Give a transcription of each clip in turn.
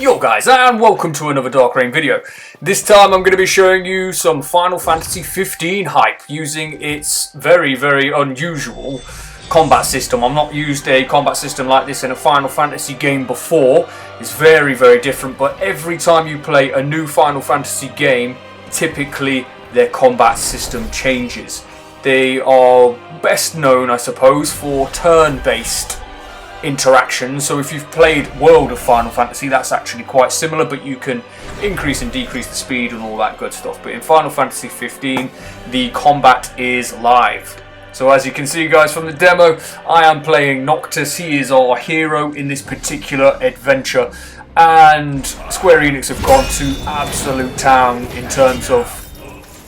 Yo guys, and welcome to another Dark Reign video. This time I'm going to be showing you some Final Fantasy 15 hype using its very unusual combat system. I've not used a combat system like this in a Final Fantasy game before. It's very different, but every time you play a new Final Fantasy game, typically their combat system changes. They are best known, I suppose, for turn-based interaction. So if you've played World of Final Fantasy, that's actually quite similar, but you can increase and decrease the speed and all that good stuff. But in Final Fantasy 15, the combat is live. So as you can see guys from the demo, I am playing Noctis. He is our hero in this particular adventure, and Square Enix have gone to absolute town in terms of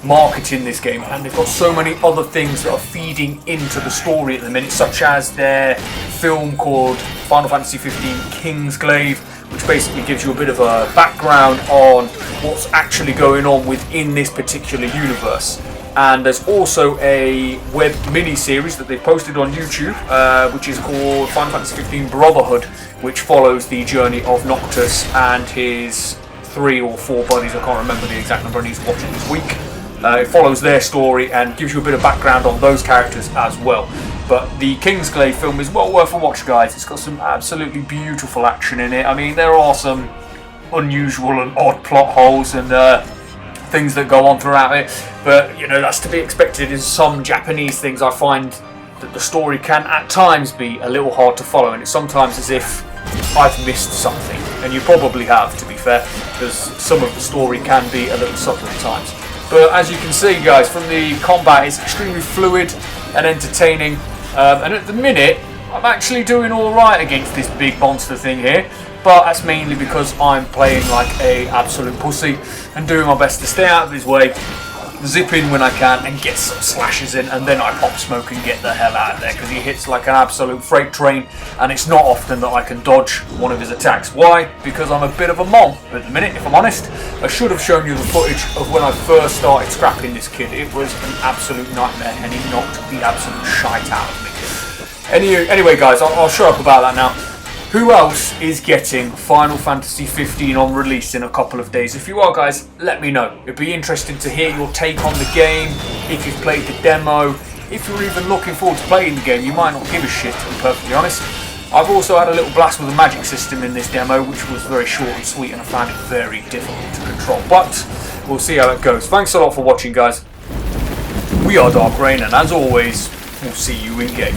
marketing this game, and they've got so many other things that are feeding into the story at the minute, such as their film called Final Fantasy 15 Kingsglaive, which basically gives you a bit of a background on what's actually going on within this particular universe. And there's also a web mini-series that they posted on YouTube, which is called Final Fantasy 15 Brotherhood, which follows the journey of Noctis and his 3 or 4 buddies. I can't remember the exact number, I need to watch it this week. It follows their story and gives you a bit of background on those characters as well. But the Kingsglaive film is well worth a watch, guys. It's got some absolutely beautiful action in it. I mean, there are some unusual and odd plot holes and things that go on throughout it, but you know, that's to be expected. In some Japanese things, I find that the story can at times be a little hard to follow, and it's sometimes as if I've missed something, and you probably have, to be fair, because some of the story can be a little subtle at times. But as you can see guys from the combat, it's extremely fluid and entertaining, and at the minute I'm actually doing alright against this big monster thing here, but that's mainly because I'm playing like a absolute pussy and doing my best to stay out of his way, zip in when I can and get some slashes in, and then I pop smoke and get the hell out of there, because he hits like an absolute freight train, and it's not often that I can dodge one of his attacks. Why? Because I'm a bit of a mom at the minute, if I'm honest. I should have shown you the footage of when I first started scrapping this kid. It was an absolute nightmare, and he knocked the absolute shite out of me. Anyway guys, I'll shut up about that now. Who else is getting Final Fantasy 15 on release in a couple of days? If you are guys, let me know. It'd be interesting to hear your take on the game, if you've played the demo, if you're even looking forward to playing the game. You might not give a shit, to be perfectly honest. I've also had a little blast with the magic system in this demo, which was very short and sweet, and I found it very difficult to control. But we'll see how it goes. Thanks a lot for watching guys. We are Dark Reign, and as always, we'll see you in game.